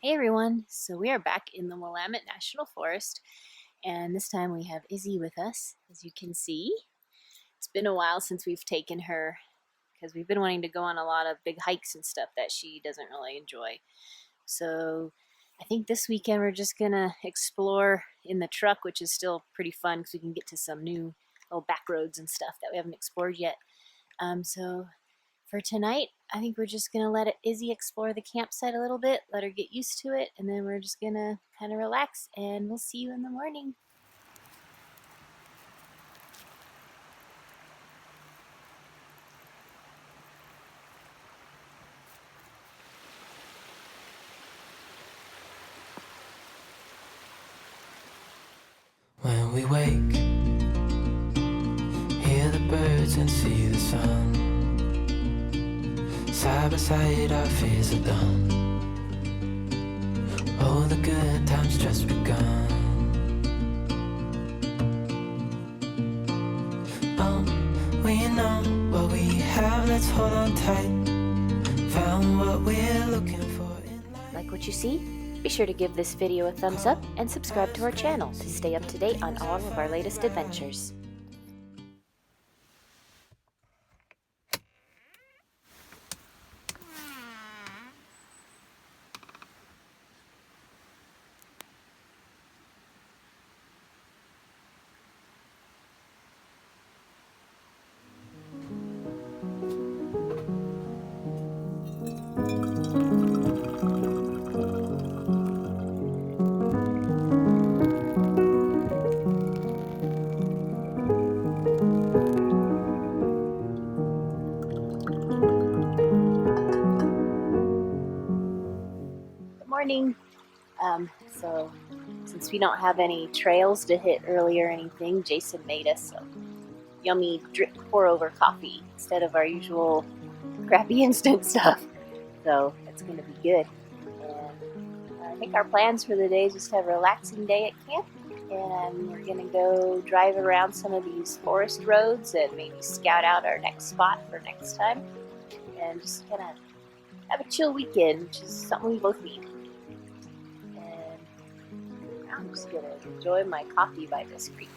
Hey everyone, so we are back in the Willamette National Forest, and this time we have Izzy with us. As you can see, it's been a while since we've taken her because we've been wanting to go on a lot of big hikes and stuff that she doesn't really enjoy. So I think this weekend we're just gonna explore in the truck, which is still pretty fun because we can get to some new little back roads and stuff that we haven't explored yet. So for tonight, I think we're just going to let Izzy explore the campsite a little bit, let her get used to it, and then we're just going to kind of relax, and we'll see you in the morning. When we wake, hear the birds and see the sun. Side by side our fears are done. Oh, the good times just begun. Oh, we know what we have, let's hold on tight. Found what we're looking for in life. Like what you see? Be sure to give this video a thumbs up and subscribe to our channel to stay up to date on all of our latest adventures. Morning. So since we don't have any trails to hit early or anything, Jason made us some yummy drip pour over coffee instead of our usual crappy instant stuff. So it's going to be good. And I think our plans for the day is just to have a relaxing day at camp, and we're going to go drive around some of these forest roads and maybe scout out our next spot for next time, and just kind of have a chill weekend, which is something we both need. I'm just going to enjoy my coffee by this creek.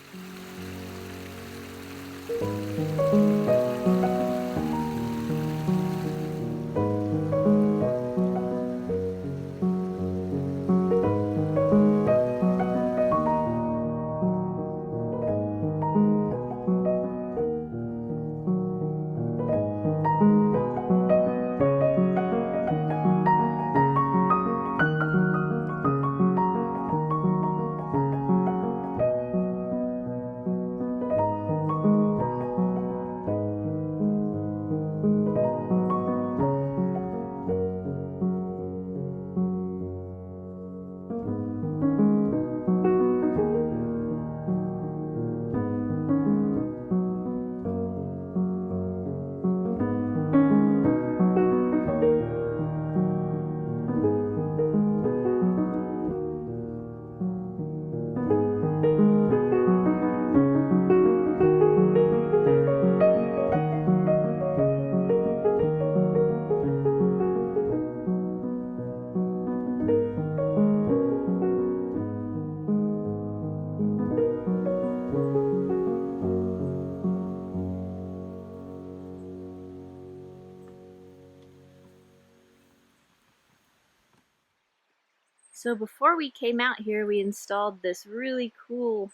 So before we came out here, we installed this really cool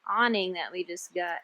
awning that we just got.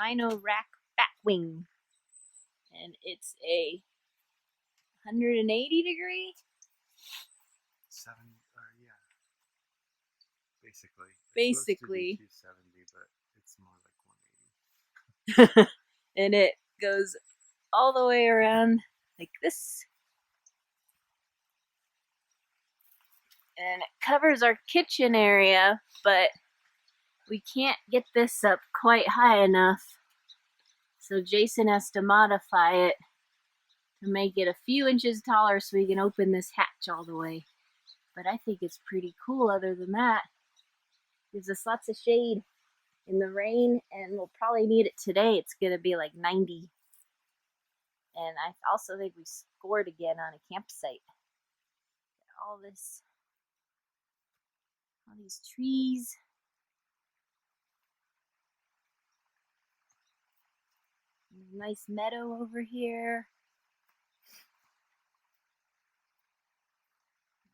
albino rack batwing. And it's a 180 degree? Yeah. Basically. Basically. It's supposed to be 270, but it's more like 180. And it goes all the way around like this. And it covers our kitchen area, but we can't get this up quite high enough. So Jason has to modify it to make it a few inches taller so we can open this hatch all the way. But I think it's pretty cool other than that. Gives us lots of shade in the rain, and we'll probably need it today. It's gonna be like 90. And I also think we scored again on a campsite. All these trees. Nice meadow over here.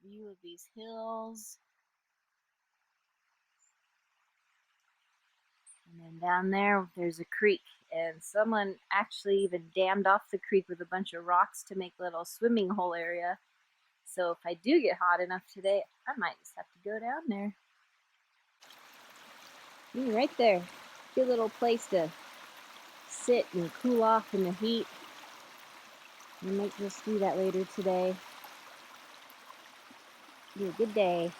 View of these hills. And then down there's a creek, and someone actually even dammed off the creek with a bunch of rocks to make a little swimming hole area. So if I do get hot enough today, I might just have to go down there. Right there. Good little place to sit and cool off in the heat. I might just do that later today. Be a good day.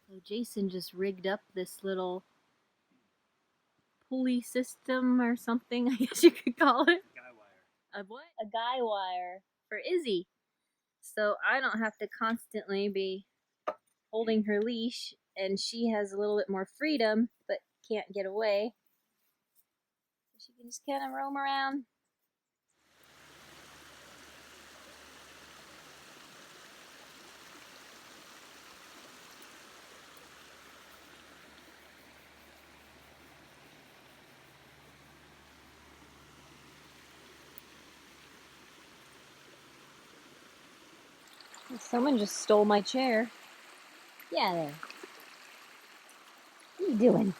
So Jason just rigged up this little pulley system or something, I guess you could call it. Guy wire. A what? A guy wire for Izzy. So I don't have to constantly be holding her leash, and she has a little bit more freedom, but can't get away. So she can just kind of roam around. Someone just stole my chair. Yeah, there. What are you doing?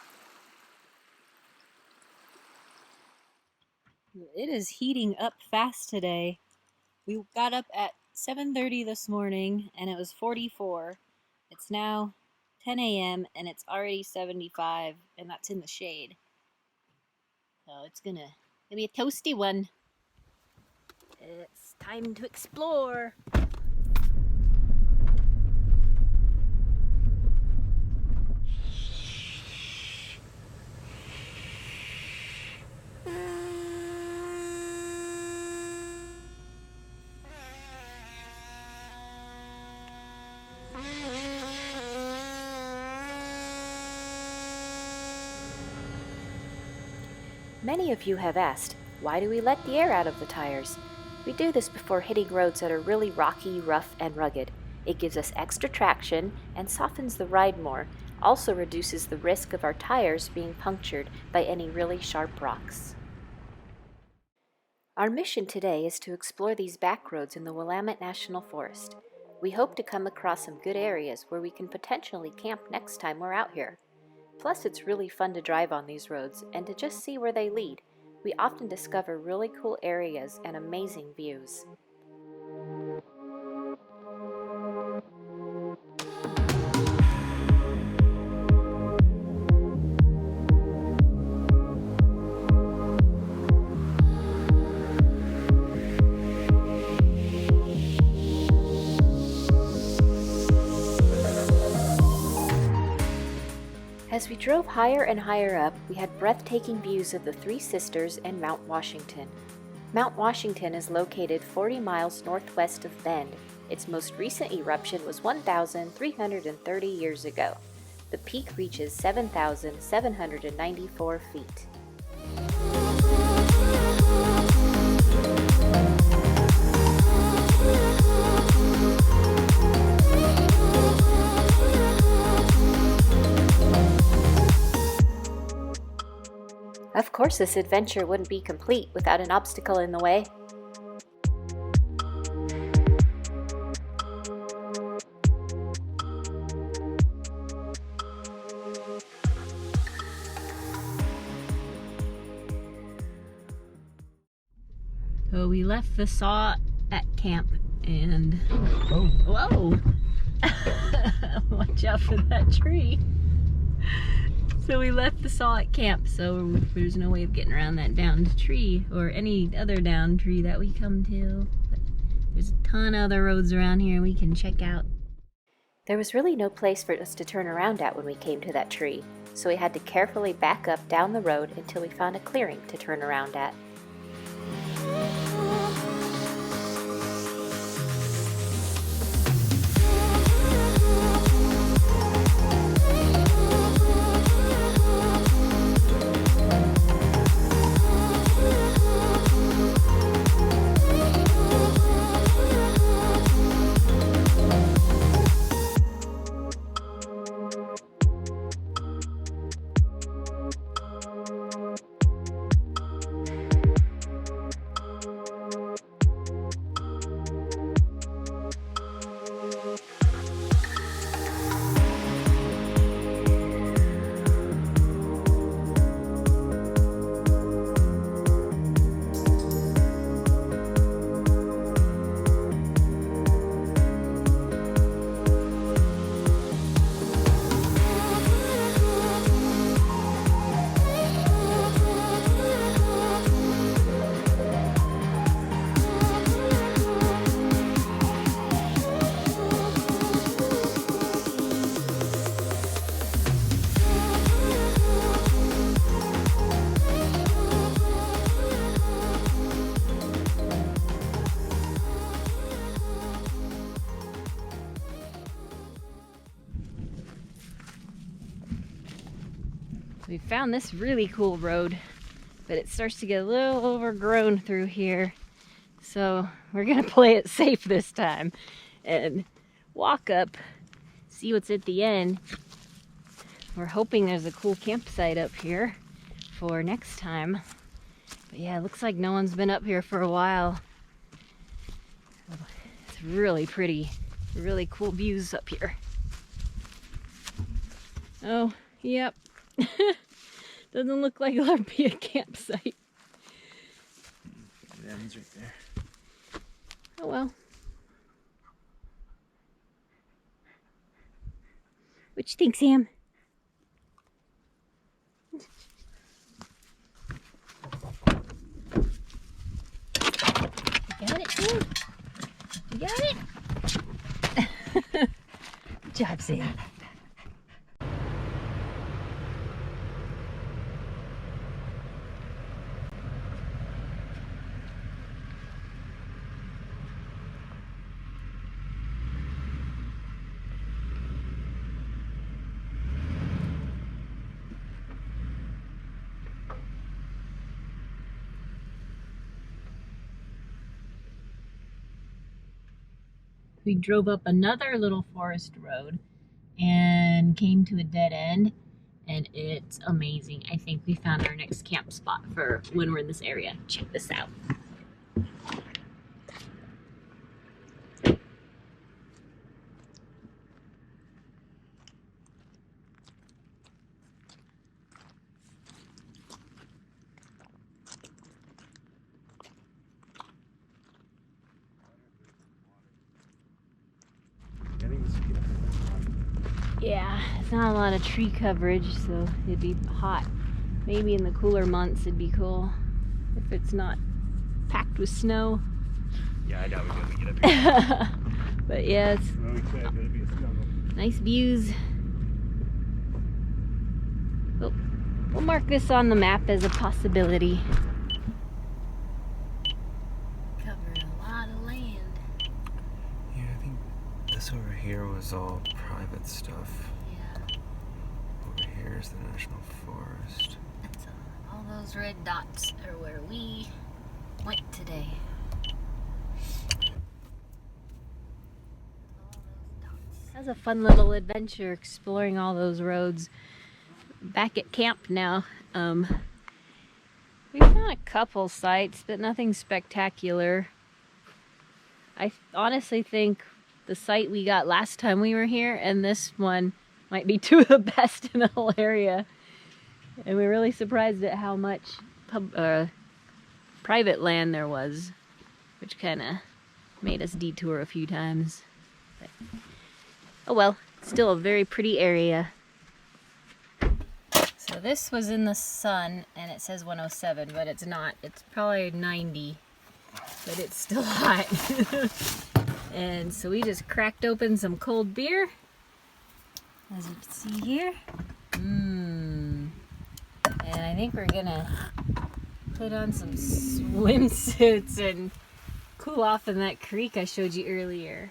It is heating up fast today. We got up at 7:30 this morning and it was 44. It's now 10 a.m. and it's already 75, and that's in the shade. So it's gonna be a toasty one. It's time to explore. Many of you have asked, why do we let the air out of the tires? We do this before hitting roads that are really rocky, rough, and rugged. It gives us extra traction and softens the ride more, also reduces the risk of our tires being punctured by any really sharp rocks. Our mission today is to explore these back roads in the Willamette National Forest. We hope to come across some good areas where we can potentially camp next time we're out here. Plus, it's really fun to drive on these roads and to just see where they lead. We often discover really cool areas and amazing views. As we drove higher and higher up, we had breathtaking views of the Three Sisters and Mount Washington. Mount Washington is located 40 miles northwest of Bend. Its most recent eruption was 1,330 years ago. The peak reaches 7,794 feet. Of course, this adventure wouldn't be complete without an obstacle in the way. So we left the saw at camp and... Oh. Whoa! Watch out for that tree. So we left the saw at camp, so there's no way of getting around that downed tree or any other downed tree that we come to. But there's a ton of other roads around here we can check out. There was really no place for us to turn around at when we came to that tree, so we had to carefully back up down the road until we found a clearing to turn around at. We found this really cool road, but it starts to get a little overgrown through here. So we're gonna play it safe this time and walk up, see what's at the end. We're hoping there's a cool campsite up here for next time. But yeah, it looks like no one's been up here for a while. It's really pretty, really cool views up here. Oh, yep. Doesn't look like there'll be a campsite. It ends right there. Oh well. What you think, Sam? You got it, Sam? You got it? Good job, Sam. We drove up another little forest road and came to a dead end, and it's amazing. I think we found our next camp spot for when we're in this area. Check this out. Yeah, it's not a lot of tree coverage, so it'd be hot. Maybe in the cooler months it'd be cool if it's not packed with snow. Yeah, I doubt we'll be able to get up here. But yeah, it's Well, we could, but it'd be a struggle. nice views. We'll mark this on the map as a possibility. Covered a lot of land. Yeah, I think this over here was all private stuff. Yeah. Over here is the National Forest. So all those red dots are where we went today. That was a fun little adventure exploring all those roads. Back at camp now. We found a couple sites, but nothing spectacular. I honestly think the site we got last time we were here and this one might be two of the best in the whole area. And we're really surprised at how much private land there was. which kind of made us detour a few times. But, oh well, still a very pretty area. So this was in the sun and it says 107, but it's not. It's probably 90, but it's still hot. And so we just cracked open some cold beer, as you can see here. And I think we're gonna put on some swimsuits and cool off in that creek I showed you earlier.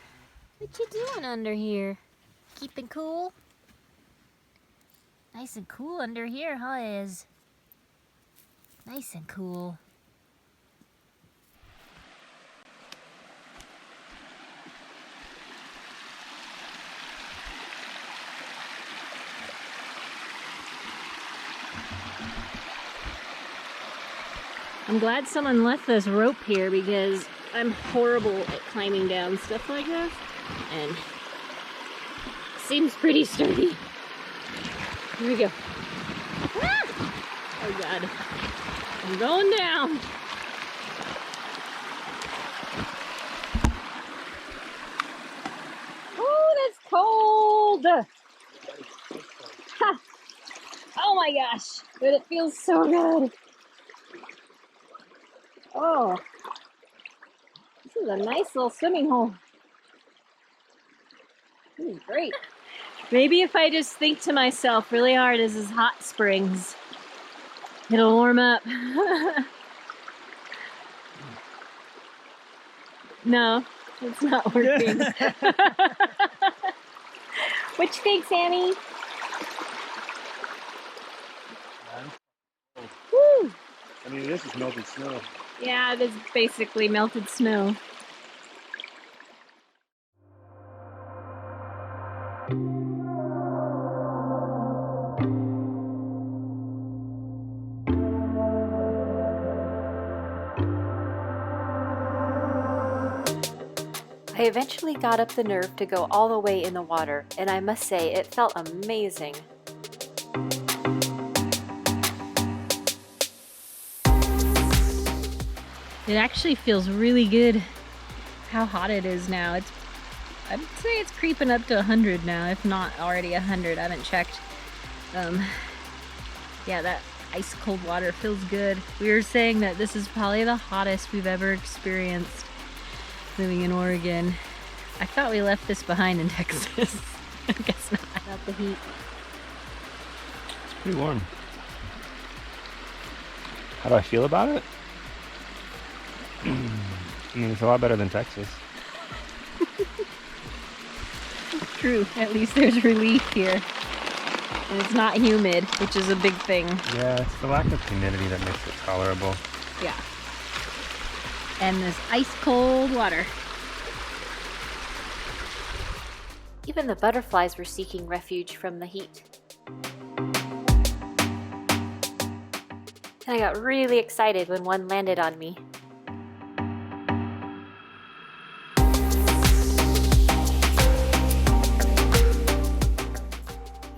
What you doing under here? Keeping cool? Nice and cool under here, huh, Iz? Nice and cool. I'm glad someone left this rope here because I'm horrible at climbing down stuff like this, and it seems pretty sturdy. Here we go. Ah! Oh God, I'm going down. Oh, that's cold. Ha! Oh my gosh, but it feels so good. Oh, this is a nice little swimming hole. This is great. Maybe if I just think to myself really hard, this is hot springs, it'll warm up. No, it's not working. What you think, Sammy? Woo! I mean, this is melted snow. Yeah, it is basically melted snow. I eventually got up the nerve to go all the way in the water, and I must say it felt amazing. It actually feels really good how hot it is now. I'd say it's creeping up to 100 now, if not already 100. I haven't checked. Yeah, that ice cold water feels good. We were saying that this is probably the hottest we've ever experienced living in Oregon. I thought we left this behind in Texas. I guess not. Not the heat. It's pretty warm. How do I feel about it? I mean, it's a lot better than Texas. True. At least there's relief here. And it's not humid, which is a big thing. Yeah, it's the lack of humidity that makes it tolerable. Yeah. And this ice cold water. Even the butterflies were seeking refuge from the heat. And I got really excited when one landed on me.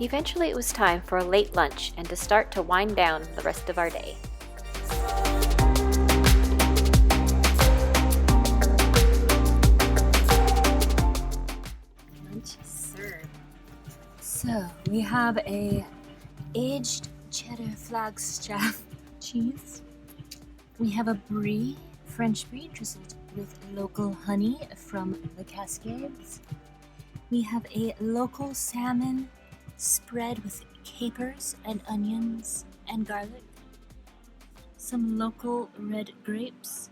Eventually it was time for a late lunch and to start to wind down the rest of our day. Lunch is served. So we have a aged cheddar Flagstaff cheese. We have a brie, French brie drizzled with local honey from the Cascades. We have a local salmon spread with capers and onions and garlic, some local red grapes,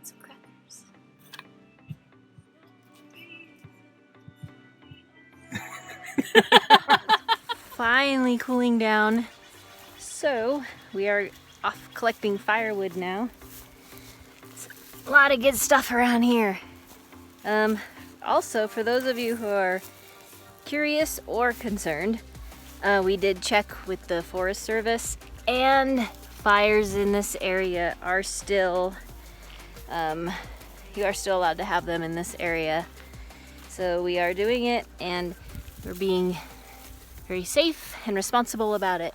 some crackers. Finally cooling down. So we are off collecting firewood now. It's a lot of good stuff around here. Also, for those of you who are curious or concerned, we did check with the Forest Service, and fires in this area are still, you are still allowed to have them in this area. So we are doing it, and we're being very safe and responsible about it.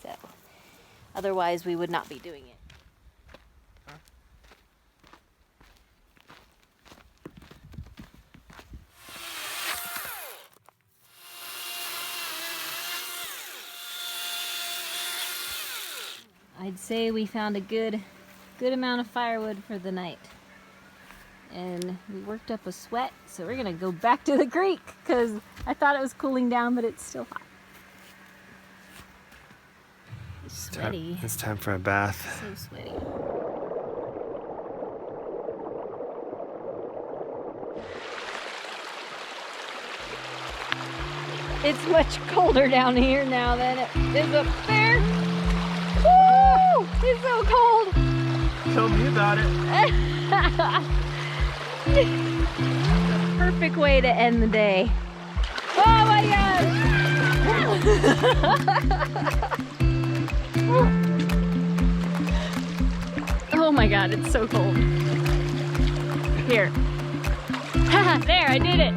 So otherwise we would not be doing it. I'd say we found a good amount of firewood for the night. And we worked up a sweat, so we're gonna go back to the creek because I thought it was cooling down, but it's still hot. It's sweaty. It's time for a bath. So sweaty. It's much colder down here now than it is up there. Woo! It's so cold. Tell me about it. The perfect way to end the day. Oh my gosh! Oh my god, it's so cold. Here. There, I did it!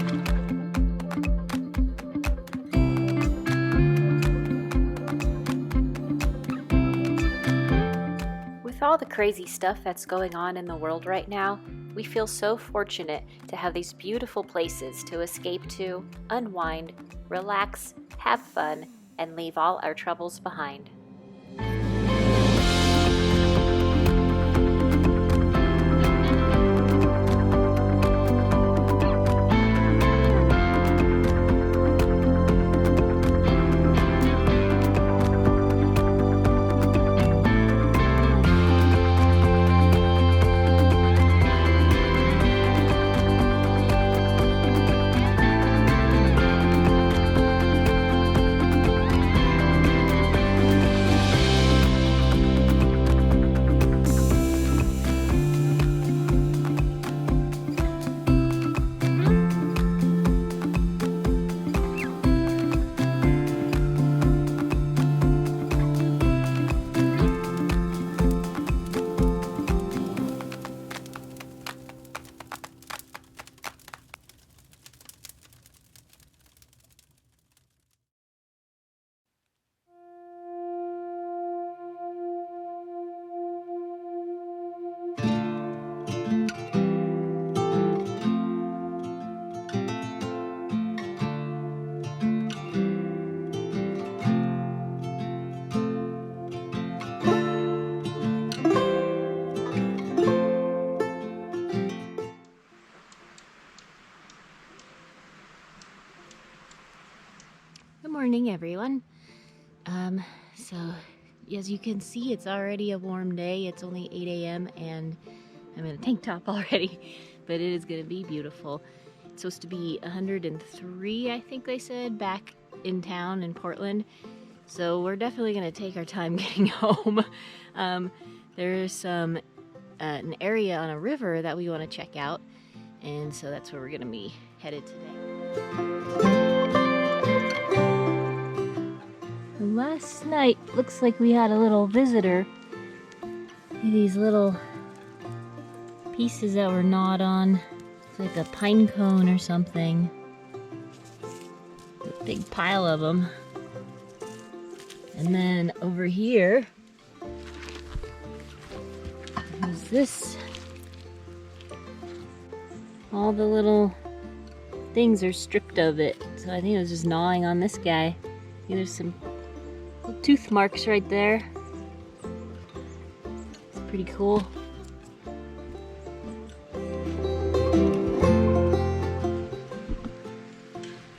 With all the crazy stuff that's going on in the world right now, we feel so fortunate to have these beautiful places to escape to, unwind, relax, have fun, and leave all our troubles behind. Good morning, everyone. So as you can see, it's already a warm day. It's only 8 a.m. and I'm in a tank top already, but it is going to be beautiful. It's supposed to be 103, I think they said, back in town in Portland. So we're definitely going to take our time getting home. There's some an area on a river that we want to check out, and so that's where we're going to be headed today. Last night, looks like we had a little visitor. These little pieces that were gnawed on. It's like a pine cone or something. A big pile of them. And then over here is this. All the little things are stripped of it. So I think it was just gnawing on this guy. There's some tooth marks right there. It's pretty cool.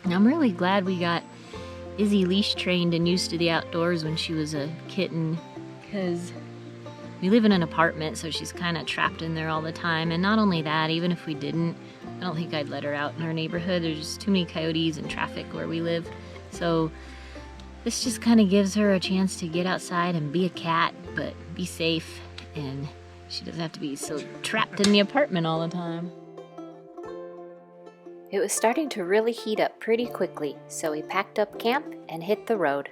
I'm really glad we got Izzy leash trained and used to the outdoors when she was a kitten, because we live in an apartment, so she's kind of trapped in there all the time. And not only that, even if we didn't, I don't think I'd let her out in our neighborhood. There's just too many coyotes and traffic where we live. So this just kind of gives her a chance to get outside and be a cat, but be safe, and she doesn't have to be so trapped in the apartment all the time. It was starting to really heat up pretty quickly, so we packed up camp and hit the road.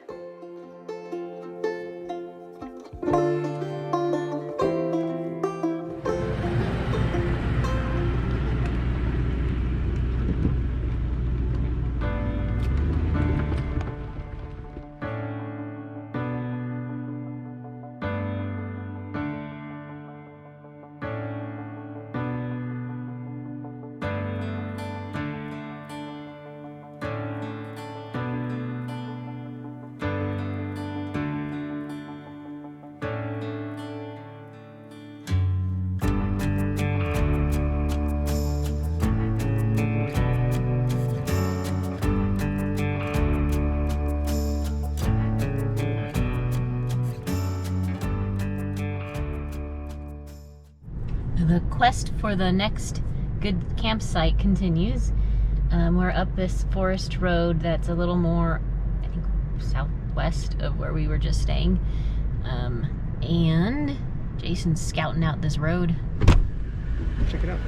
quest for the next good campsite continues. We're up this forest road that's a little more, I think, southwest of where we were just staying. And Jason's scouting out this road. Check it out.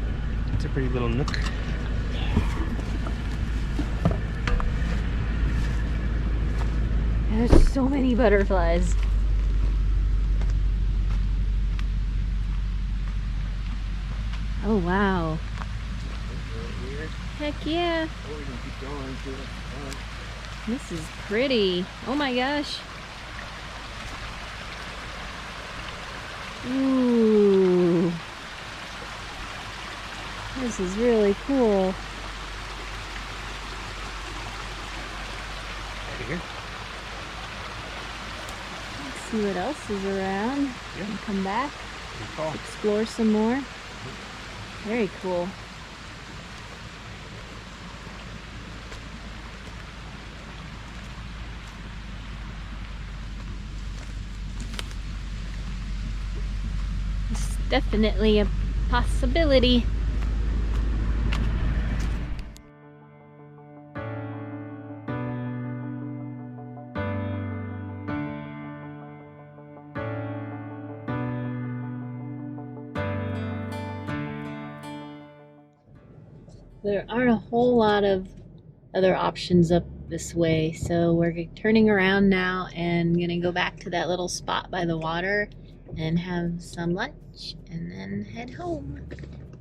It's a pretty little nook. There's so many butterflies. Oh wow. Heck yeah. Oh, we can keep going. This is pretty. Oh my gosh. Ooh. This is really cool. Right here. Let's see what else is around. Yeah. And come back, Good call. explore some more. Very cool. It's definitely a possibility. There aren't a whole lot of other options up this way, so we're turning around now and gonna go back to that little spot by the water and have some lunch and then head home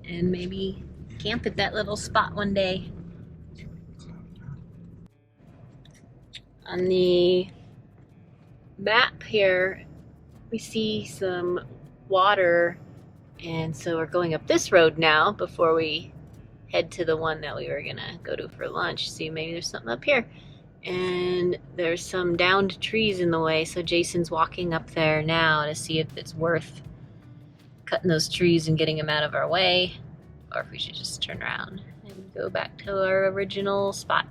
and maybe camp at that little spot one day. On the map here we see some water, and so we're going up this road now before we head to the one that we were gonna go to for lunch. See, maybe there's something up here. And there's some downed trees in the way, so Jason's walking up there now to see if it's worth cutting those trees and getting them out of our way, or if we should just turn around and go back to our original spot.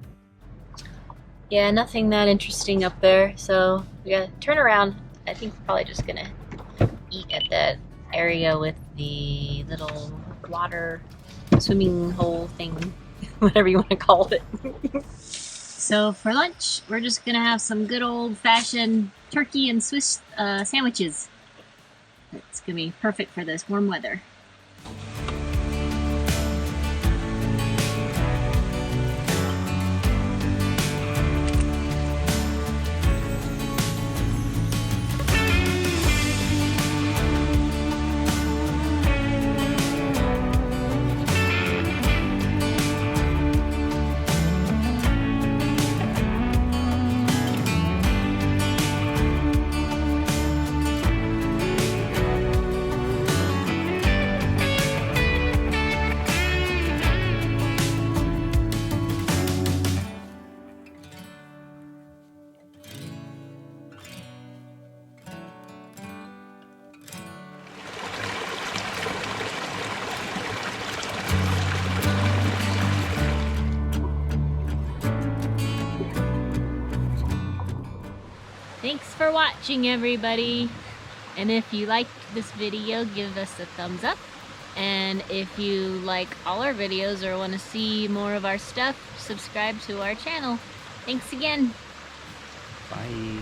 Yeah, nothing that interesting up there, so we gotta turn around. I think we're probably just gonna eat at that area with the little water swimming hole thing, whatever you want to call it. So for lunch, we're just gonna have some good old-fashioned turkey and Swiss sandwiches. It's gonna be perfect for this warm weather. Thanks for watching, everybody. And if you liked this video, give us a thumbs up. And if you like all our videos or want to see more of our stuff, subscribe to our channel. Thanks again. Bye.